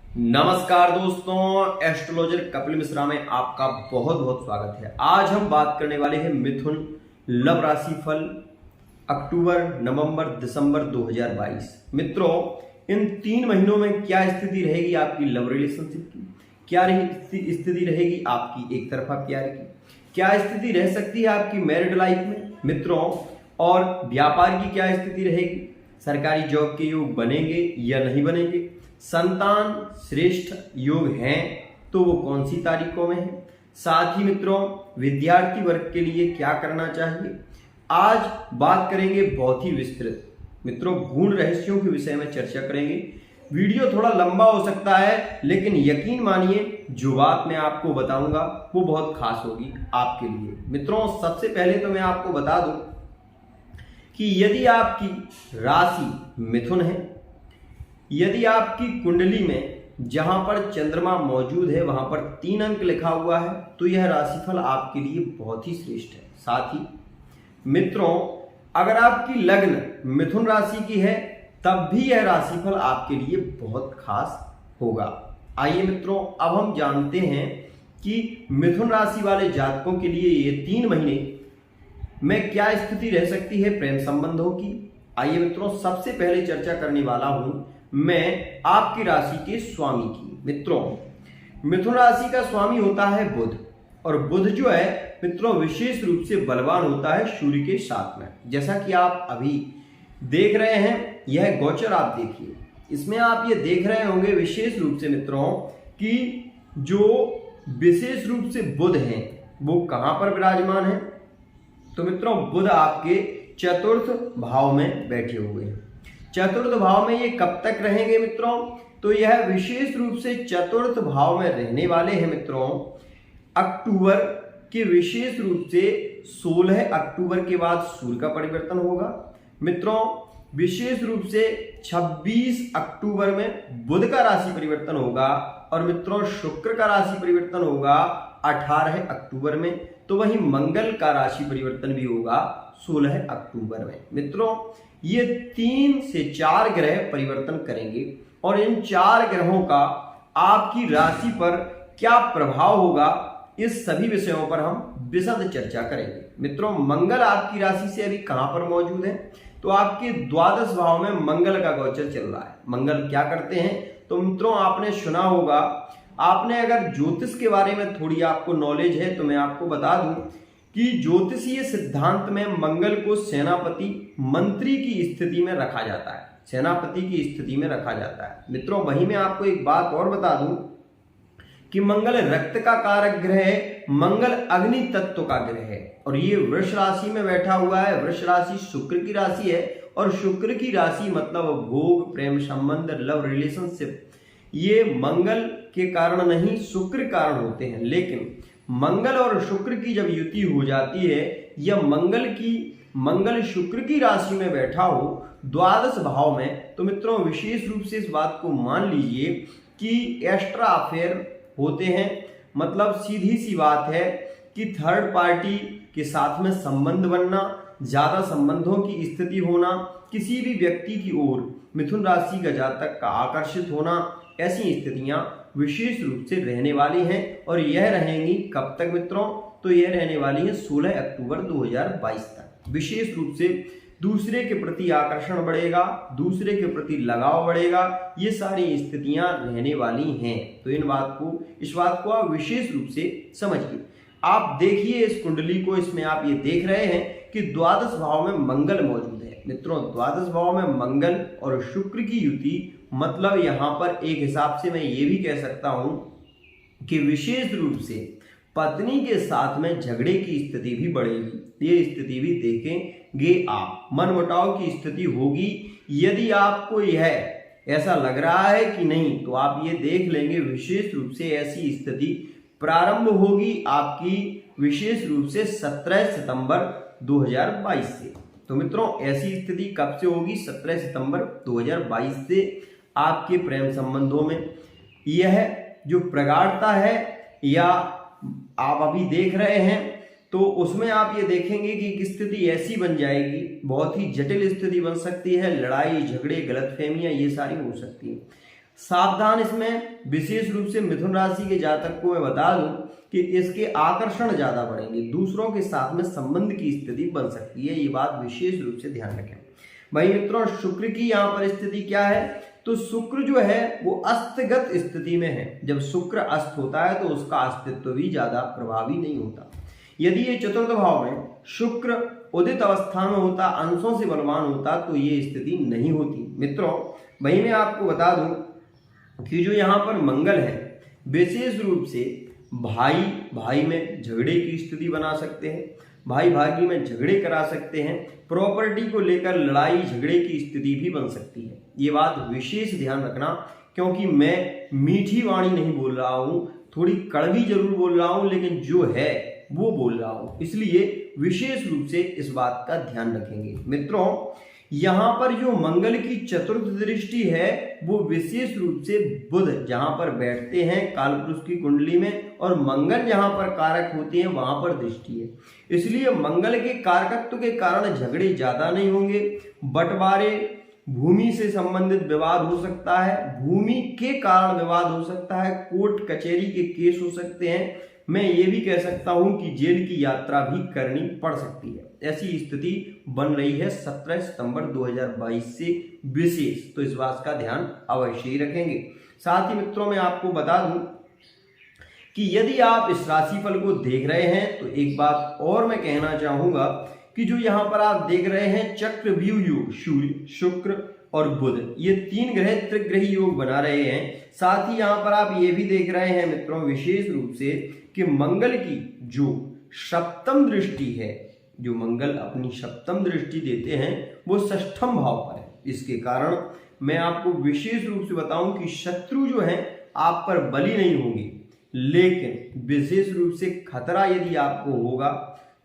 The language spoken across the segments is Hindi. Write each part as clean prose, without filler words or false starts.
नमस्कार दोस्तों, एस्ट्रोलॉजर कपिल मिश्रा में आपका बहुत बहुत स्वागत है। आज हम बात करने वाले हैं मिथुन लव राशि फल अक्टूबर, नवंबर, दिसंबर 2022। मित्रों, इन 3 महीनों में क्या स्थिति रहेगी आपकी लव रिलेशनशिप की, क्या स्थिति रहेगी आपकी एक तरफा प्यार की, क्या स्थिति रह सकती है आपकी मैरिड लाइफ में मित्रों, और व्यापार की क्या स्थिति रहेगी, सरकारी जॉब के योग बनेंगे या नहीं बनेंगे, संतान श्रेष्ठ योग हैं तो वो कौन सी तारीखों में है, साथ ही मित्रों विद्यार्थी वर्ग के लिए क्या करना चाहिए। आज बात करेंगे बहुत ही विस्तृत मित्रों गूढ़ रहस्यों के विषय में चर्चा करेंगे। वीडियो थोड़ा लंबा हो सकता है, लेकिन यकीन मानिए जो बात मैं आपको बताऊंगा वो बहुत खास होगी आपके लिए। मित्रों, सबसे पहले तो मैं आपको बता दूं कि यदि आपकी राशि मिथुन है, यदि आपकी कुंडली में जहां पर चंद्रमा मौजूद है वहां पर 3 अंक लिखा हुआ है तो यह राशिफल आपके लिए बहुत ही श्रेष्ठ है। साथ ही मित्रों, अगर आपकी लग्न मिथुन राशि की है तब भी यह राशिफल आपके लिए बहुत खास होगा। आइए मित्रों, अब हम जानते हैं कि मिथुन राशि वाले जातकों के लिए ये 3 महीने में क्या स्थिति रह सकती है प्रेम संबंधों की। आइए मित्रों, सबसे पहले चर्चा करने वाला हूं मैं आपकी राशि के स्वामी की। मित्रों, मिथुन राशि का स्वामी होता है बुध, और बुध जो है मित्रों विशेष रूप से बलवान होता है सूर्य के साथ में। जैसा कि आप अभी देख रहे हैं, यह गोचर आप देखिए, इसमें आप ये देख रहे होंगे विशेष रूप से मित्रों कि जो विशेष रूप से बुध हैं वो कहां पर विराजमान है। तो मित्रों, बुध आपके चतुर्थ भाव में बैठे हुए हैं। चतुर्थ भाव में ये कब तक रहेंगे मित्रों, तो यह विशेष रूप से चतुर्थ भाव में रहने वाले हैं मित्रों अक्टूबर के, विशेष रूप से 16 अक्टूबर के बाद सूर्य का परिवर्तन होगा। मित्रों, विशेष रूप से 26 अक्टूबर में बुध का राशि परिवर्तन होगा, और मित्रों शुक्र का राशि परिवर्तन होगा 18 अक्टूबर में। तो वहीं मंगल का राशि परिवर्तन भी होगा 16 अक्टूबर में। मित्रों, ये 3 से 4 ग्रह परिवर्तन करेंगे, और इन 4 ग्रहों का आपकी राशि पर क्या प्रभाव होगा इस सभी विषयों पर हम विशद चर्चा करेंगे। मित्रों, मंगल आपकी राशि से अभी कहां पर मौजूद है, तो आपके द्वादश भाव में मंगल का गोचर चल रहा है। मंगल क्या करते हैं, तो मित्रों आपने सुना होगा, आपने अगर ज्योतिष के बारे में थोड़ी आपको नॉलेज है तो मैं आपको बता दूं कि ज्योतिषीय सिद्धांत में मंगल को सेनापति मंत्री की स्थिति में रखा जाता है, सेनापति की स्थिति में रखा जाता है। मित्रों, वहीं मैं आपको एक बात और बता दूं कि मंगल रक्त का कारक ग्रह है, मंगल अग्नि तत्व का ग्रह है, और ये वृष राशि में बैठा हुआ है। वृष राशि शुक्र की राशि है, और शुक्र की राशि मतलब भोग, प्रेम संबंध, लव रिलेशनशिप, ये मंगल के कारण नहीं शुक्र कारण होते हैं। लेकिन मंगल और शुक्र की जब युति हो जाती है, या मंगल शुक्र की राशि में बैठा हो द्वादश भाव में, तो मित्रों विशेष रूप से इस बात को मान लीजिए कि एक्स्ट्रा अफेयर होते हैं। मतलब सीधी सी बात है कि थर्ड पार्टी के साथ में संबंध बनना, ज्यादा संबंधों की स्थिति होना, किसी भी व्यक्ति की ओर मिथुन राशि का जातक का आकर्षित होना, ऐसी स्थितियां विशेष रूप से रहने वाली हैं। और यह रहेंगी कब तक मित्रों, तो यह रहने वाली है 16 अक्टूबर 2022 तक। विशेष रूप से दूसरे के प्रति आकर्षण बढ़ेगा, दूसरे के प्रति लगाव बढ़ेगा, ये सारी स्थितियां रहने वाली हैं। तो इस बात को आप विशेष रूप से समझिए। आप देखिए इस कुंडली को, इसमें आप ये देख रहे हैं कि द्वादश भाव में मंगल मौजूद है। मित्रों, द्वादश भाव में मंगल और शुक्र की युति, मतलब यहां पर एक हिसाब से मैं ये भी कह सकता हूं कि विशेष रूप से पत्नी के साथ में झगड़े की स्थिति भी बढ़ेगी। ये स्थिति भी देखेंगे आप, मनमुटाव की स्थिति होगी। यदि आपको यह ऐसा लग रहा है कि नहीं, तो आप ये देख लेंगे विशेष रूप से ऐसी स्थिति प्रारंभ होगी आपकी विशेष रूप से 17 सितंबर 2022 से। तो मित्रों, ऐसी स्थिति कब से होगी, 17 सितंबर 2022 से आपके प्रेम संबंधों में यह जो प्रगाढ़ता है, या आप अभी देख रहे हैं, तो उसमें आप ये देखेंगे कि स्थिति ऐसी बन जाएगी, बहुत ही जटिल स्थिति बन सकती है। लड़ाई झगड़े गलतफहमियां ये सारी हो सकती है। सावधान इसमें विशेष रूप से मिथुन राशि के जातक को मैं बता दूं कि इसके आकर्षण ज्यादा बढ़ेंगे, दूसरों के साथ में संबंध की स्थिति बन सकती है, ये बात विशेष रूप से ध्यान रखें। भाई मित्रों, शुक्र की यहाँ पर स्थिति क्या है, तो शुक्र जो है वो अस्तगत स्थिति में है। जब शुक्र अस्त होता है तो उसका अस्तित्व भी ज्यादा प्रभावी नहीं होता। यदि ये चतुर्थ भाव में शुक्र उदित अवस्था में होता, अंशों से बलवान होता, तो ये स्थिति नहीं होती। मित्रों, भाई मैं आपको बता दूं कि जो यहाँ पर मंगल है विशेष रूप से भाई भाई में झगड़े की स्थिति बना सकते हैं, भाई भाई में झगड़े करा सकते हैं, प्रॉपर्टी को लेकर लड़ाई झगड़े की स्थिति भी बन सकती है। ये बात विशेष ध्यान रखना, क्योंकि मैं मीठी वाणी नहीं बोल रहा हूं, थोड़ी कड़वी जरूर बोल रहा हूं, लेकिन जो है वो बोल रहा हूं, इसलिए विशेष रूप से इस बात का ध्यान रखेंगे। मित्रों, यहां पर जो मंगल की चतुर्थ दृष्टि है वो विशेष रूप से बुध जहां पर बैठते हैं कालपुरुष की कुंडली में, और मंगल जहां पर कारक होते हैं वहां पर दृष्टि है, इसलिए मंगल के कारकत्व के कारण झगड़े ज्यादा नहीं होंगे। बंटवारे, भूमि से संबंधित विवाद हो सकता है, भूमि के कारण विवाद हो सकता है, कोर्ट कचहरी के केस हो सकते हैं, मैं ये भी कह सकता हूं कि जेल की यात्रा भी करनी पड़ सकती है। ऐसी स्थिति बन रही है 17 सितंबर 2022 से विशेष, तो इस बात का ध्यान अवश्य ही रखेंगे। साथ ही मित्रों, मैं आपको बता दूं कि यदि आप इस राशिफल को देख रहे हैं तो एक बात और मैं कहना चाहूंगा कि जो यहाँ पर आप देख रहे हैं चक्रव्यूह योग, सूर्य, शुक्र और बुध, ये तीन ग्रह त्रिग्रही योग बना रहे हैं। साथ ही यहाँ पर आप ये भी देख रहे हैं मित्रों विशेष रूप से कि मंगल की जो सप्तम दृष्टि है, जो मंगल अपनी सप्तम दृष्टि देते हैं वो षष्ठम भाव पर है। इसके कारण मैं आपको विशेष रूप से बताऊं कि शत्रु जो है आप पर बली नहीं होंगे, लेकिन विशेष रूप से खतरा यदि आपको होगा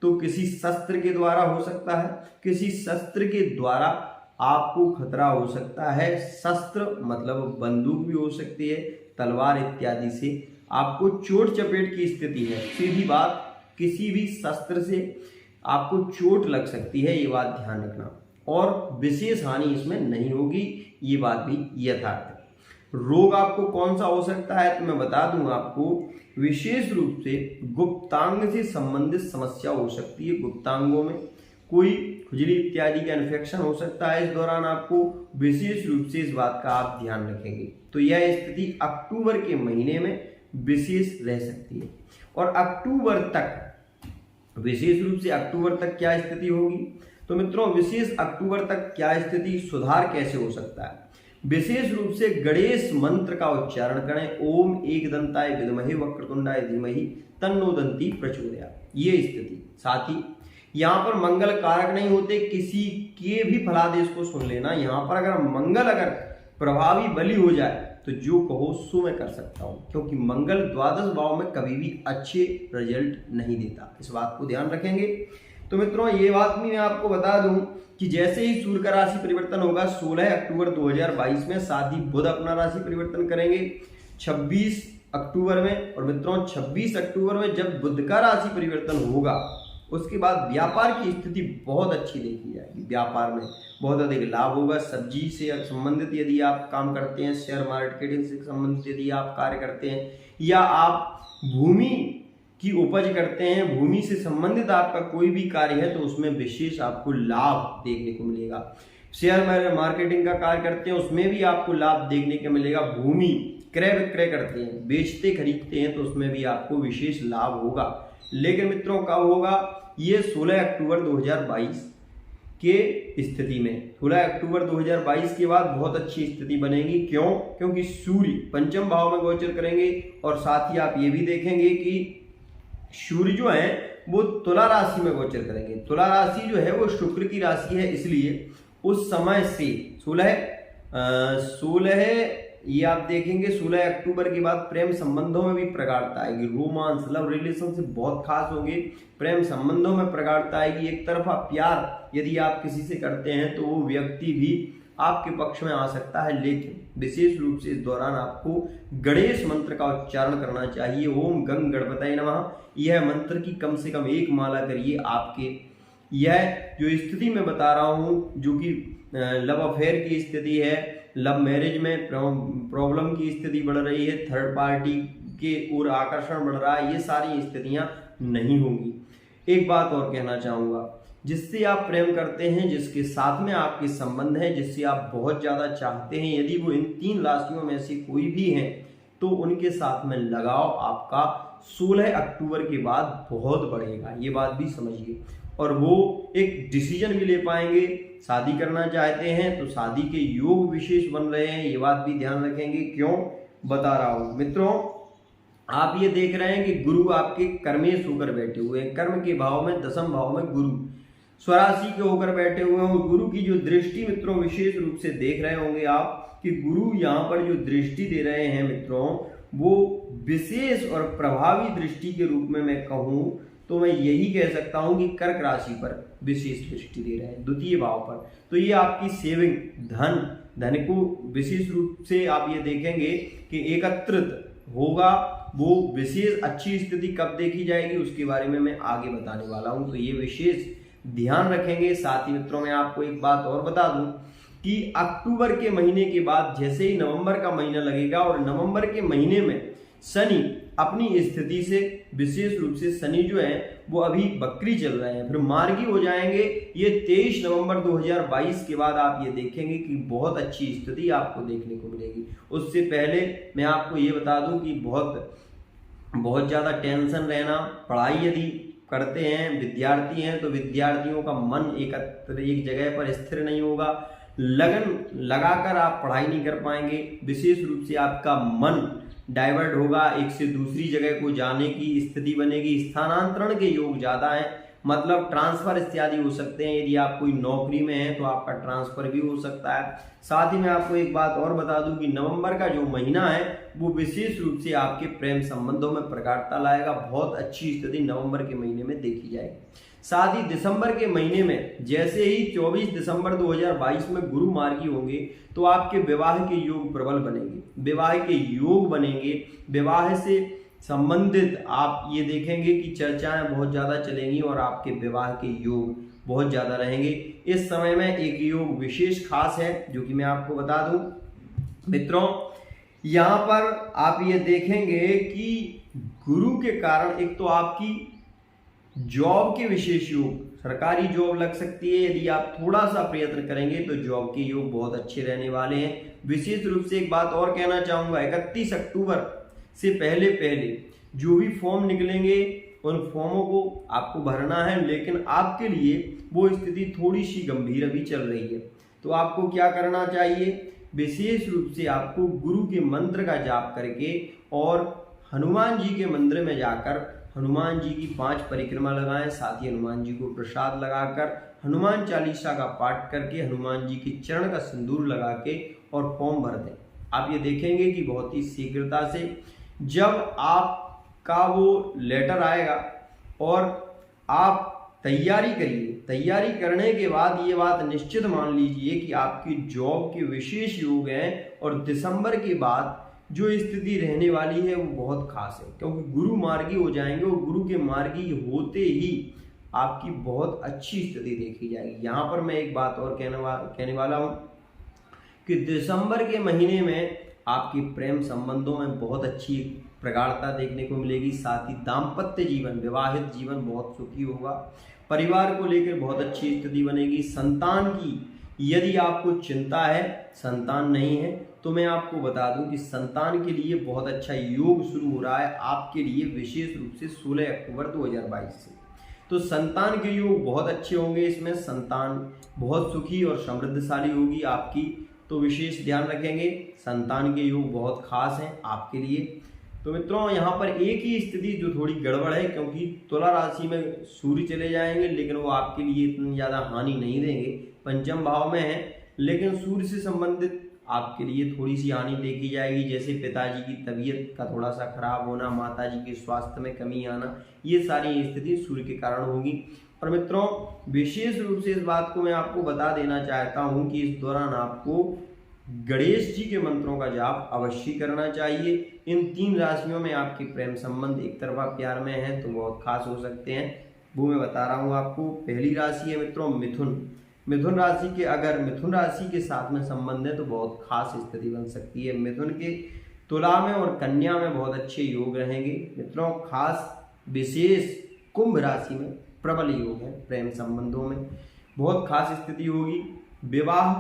तो किसी शस्त्र के द्वारा हो सकता है, किसी शस्त्र के द्वारा आपको खतरा हो सकता है। शस्त्र मतलब बंदूक भी हो सकती है, तलवार इत्यादि से आपको चोट चपेट की स्थिति है। सीधी बात, किसी भी शस्त्र से आपको चोट लग सकती है, ये बात ध्यान रखना, और विशेष हानि इसमें नहीं होगी, ये बात भी यथार्थ है। रोग आपको कौन सा हो सकता है तो मैं बता दूं आपको, विशेष रूप से गुप्तांग से संबंधित समस्या हो सकती है। गुप्तांगों में कोई खुजली इत्यादि का इन्फेक्शन हो सकता है। इस दौरान आपको विशेष रूप से इस बात का आप ध्यान रखेंगे। तो यह स्थिति अक्टूबर के महीने में विशेष रह सकती है, और अक्टूबर तक, विशेष रूप से अक्टूबर तक क्या स्थिति होगी, तो मित्रों विशेष अक्टूबर तक क्या स्थिति, सुधार कैसे हो सकता है। विशेष रूप से गणेश मंत्र का उच्चारण करें, ओम एकदंताय विद्महे वक्रतुंडाय धीमहि तन्नो दंती प्रचोदयात्, ये स्थिति। साथ ही यहाँ पर मंगल कारक नहीं होते, किसी के भी फलादेश को सुन लेना। यहाँ पर अगर मंगल अगर प्रभावी बली हो जाए तो जो कहो सो मैं कर सकता हूँ, क्योंकि मंगल द्वादश भाव में कभी भी अच्छे रिजल्ट नहीं देता, इस बात को ध्यान रखेंगे। तो मित्रों ये बात भी मैं आपको बता दूं कि जैसे ही सूर्य का राशि परिवर्तन होगा 16 अक्टूबर 2022 में, साथ ही बुध अपना राशि परिवर्तन करेंगे 26 अक्टूबर में, और मित्रों 26 अक्टूबर में जब बुध का राशि परिवर्तन होगा उसके बाद व्यापार की स्थिति बहुत अच्छी देखी जाएगी। व्यापार में बहुत अधिक लाभ होगा। सब्जी से संबंधित यदि आप काम करते हैं, शेयर मार्केटिंग से संबंधित यदि आप कार्य करते हैं, या आप भूमि की उपज करते हैं, भूमि से संबंधित आपका कोई भी कार्य है, तो उसमें विशेष आपको लाभ देखने को मिलेगा। शेयर मार्केटिंग का कार्य करते हैं, उसमें भी आपको लाभ देखने को मिलेगा। भूमि क्रय विक्रय करते हैं, बेचते खरीदते हैं, तो उसमें भी आपको विशेष लाभ होगा। लेकिन मित्रों कब होगा, ये 16 अक्टूबर 2022 के स्थिति में। 16 अक्टूबर 2022 के बाद बहुत अच्छी स्थिति बनेगी। क्यों? क्योंकि सूर्य पंचम भाव में गोचर करेंगे, और साथ ही आप ये भी देखेंगे कि सूर्य जो है वो तुला राशि में गोचर करेंगे। तुला राशि जो है वो शुक्र की राशि है, इसलिए उस समय से 16 ये आप देखेंगे 16 अक्टूबर के बाद प्रेम संबंधों में भी प्रगाढ़ता आएगी। रोमांस, लव रिलेशनशिप बहुत खास होंगे, प्रेम संबंधों में प्रगाढ़ता आएगी। एक तरफा प्यार यदि आप किसी से करते हैं तो वो व्यक्ति भी आपके पक्ष में आ सकता है। लेकिन विशेष रूप से इस दौरान आपको गणेश मंत्र का उच्चारण करना चाहिए। ओम गंग गणपतये नमः, यह मंत्र की कम से कम एक माला करिए। आपके यह जो स्थिति मैं बता रहा हूँ, जो कि लव अफेयर की स्थिति है, लव मैरिज में प्रॉब्लम की स्थिति बढ़ रही है, थर्ड पार्टी के ओर आकर्षण बढ़ रहा है, ये सारी स्थितियां नहीं होंगी। एक बात और कहना चाहूंगा, जिससे आप प्रेम करते हैं, जिसके साथ में आपके संबंध है, जिससे आप बहुत ज्यादा चाहते हैं, यदि वो इन 3 राशियों में से कोई भी है तो उनके साथ में लगाव आपका 16 अक्टूबर के बाद बहुत बढ़ेगा, ये बात भी समझिए। और वो एक डिसीजन भी ले पाएंगे। शादी करना चाहते हैं तो शादी के योग विशेष बन रहे हैं, ये बात भी ध्यान रखेंगे। क्यों बता रहा हूं मित्रों, आप ये देख रहे हैं कि गुरु आपके कर्मेश होकर बैठे हुए हैं, कर्म के भाव में, दशम भाव में गुरु स्वराशि के होकर बैठे हुए हैं। और गुरु की जो दृष्टि मित्रों विशेष रूप से देख रहे होंगे आप कि गुरु यहाँ पर जो दृष्टि दे रहे हैं मित्रों, वो विशेष और प्रभावी दृष्टि के रूप में मैं कहूं तो मैं यही कह सकता हूं कि कर्क राशि पर विशेष दृष्टि दे रहे हैं, द्वितीय भाव पर। तो ये आपकी सेविंग, धन को विशेष रूप से आप ये देखेंगे कि एकत्रित होगा। वो विशेष अच्छी स्थिति कब देखी जाएगी उसके बारे में मैं आगे बताने वाला हूं, तो ये विशेष ध्यान रखेंगे। साथ ही मित्रों मैं आपको एक बात और बता दूं कि अक्टूबर के महीने के बाद जैसे ही नवंबर का महीना लगेगा और नवंबर के महीने में शनि अपनी स्थिति से, विशेष रूप से शनि जो है वो अभी वक्री चल रहे हैं, फिर मार्गी हो जाएंगे। ये 23 नवंबर 2022 के बाद आप ये देखेंगे कि बहुत अच्छी स्थिति आपको देखने को मिलेगी। उससे पहले मैं आपको ये बता दूं कि बहुत ज़्यादा टेंशन रहना, पढ़ाई यदि करते हैं, विद्यार्थी हैं तो विद्यार्थियों का मन एक जगह पर स्थिर नहीं होगा, लगन लगाकर आप पढ़ाई नहीं कर पाएंगे, विशेष रूप से आपका मन डाइवर्ट होगा, एक से दूसरी जगह को जाने की स्थिति बनेगी, स्थानांतरण के योग ज्यादा है, मतलब ट्रांसफर इत्यादि हो सकते हैं। यदि आप कोई नौकरी में है तो आपका ट्रांसफर भी हो सकता है। साथ ही मैं आपको एक बात और बता दूं कि नवंबर का जो महीना है वो विशेष रूप से आपके प्रेम संबंधों में प्रगाढ़ता लाएगा, बहुत अच्छी स्थिति नवंबर के महीने में देखी जाएगी। साथ ही दिसंबर के महीने में जैसे ही 24 दिसंबर 2022 में गुरु मार्गी होंगे तो आपके विवाह के योग प्रबल बनेंगे, विवाह के योग बनेंगे। विवाह से संबंधित आप ये देखेंगे कि चर्चाएं बहुत ज़्यादा चलेंगी और आपके विवाह के योग बहुत ज़्यादा रहेंगे। इस समय में एक योग विशेष खास है जो कि मैं आपको बता दूं मित्रों, यहाँ पर आप ये देखेंगे कि गुरु के कारण एक तो आपकी जॉब के विशेष योग, सरकारी जॉब लग सकती है, यदि आप थोड़ा सा प्रयत्न करेंगे तो जॉब के योग बहुत अच्छे रहने वाले हैं। विशेष रूप से एक बात और कहना चाहूंगा, 31 अक्टूबर से पहले जो भी फॉर्म निकलेंगे उन फॉर्मों को आपको भरना है, लेकिन आपके लिए वो स्थिति थोड़ी सी गंभीर अभी चल रही है। तो आपको क्या करना चाहिए, विशेष रूप से आपको गुरु के मंत्र का जाप करके और हनुमान जी के मंदिर में जाकर हनुमान जी की 5 परिक्रमा लगाएं, साथ ही हनुमान जी को प्रसाद लगाकर हनुमान चालीसा का पाठ करके हनुमान जी के चरण का सिंदूर लगा के और फॉर्म भर दें। आप ये देखेंगे कि बहुत ही शीघ्रता से जब आपका वो लेटर आएगा और आप तैयारी करिए, तैयारी करने के बाद ये बात निश्चित मान लीजिए कि आपकी जॉब के विशेष योग हैं और दिसंबर के बाद जो स्थिति रहने वाली है वो बहुत खास है, क्योंकि गुरु मार्गी हो जाएंगे और गुरु के मार्गी होते ही आपकी बहुत अच्छी स्थिति देखी जाएगी। यहाँ पर मैं एक बात और कहने वाला हूँ कि दिसंबर के महीने में आपके प्रेम संबंधों में बहुत अच्छी प्रगाढ़ता देखने को मिलेगी। साथ ही दाम्पत्य जीवन, विवाहित जीवन बहुत सुखी होगा, परिवार को लेकर बहुत अच्छी स्थिति बनेगी। संतान की यदि आपको चिंता है, संतान नहीं है, तो मैं आपको बता दूं कि संतान के लिए बहुत अच्छा योग शुरू हो रहा है आपके लिए, विशेष रूप से 16 अक्टूबर 2022 से। तो संतान के योग बहुत अच्छे होंगे, इसमें संतान बहुत सुखी और समृद्धशाली होगी आपकी, तो विशेष ध्यान रखेंगे। संतान के योग बहुत खास हैं आपके लिए। तो मित्रों यहाँ पर एक ही स्थिति जो थोड़ी गड़बड़ है, क्योंकि तुला राशि में सूर्य चले जाएंगे, लेकिन वो आपके लिए इतनी ज़्यादा हानि नहीं देंगे, पंचम भाव में है, लेकिन सूर्य से संबंधित आपके लिए थोड़ी सी हानि देखी जाएगी, जैसे पिताजी की तबीयत का थोड़ा सा खराब होना, माताजी के स्वास्थ्य में कमी आना, ये सारी स्थिति सूर्य के कारण होगी। और मित्रों विशेष रूप से इस बात को मैं आपको बता देना चाहता हूँ कि इस दौरान आपको गणेश जी के मंत्रों का जाप अवश्य करना चाहिए। इन 3 राशियों में आपके प्रेम संबंध एक तरफा प्यार में है तो बहुत खास हो सकते हैं, वो मैं बता रहा हूँ आपको। पहली राशि है मित्रों मिथुन। मिथुन राशि के अगर मिथुन राशि के साथ में संबंध है तो बहुत खास स्थिति बन सकती है। मिथुन के तुला में और कन्या में बहुत अच्छे योग रहेंगे। मित्रों, खास विशेष कुंभ राशि में प्रबल योग है। प्रेम संबंधों में बहुत खास स्थिति होगी। विवाह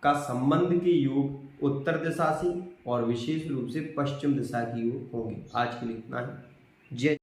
का संबंध के योग उत्तर दिशा से और विशेष रूप से पश्चिम दिशा की योग होंगे। आज के लिए इतना ही। जय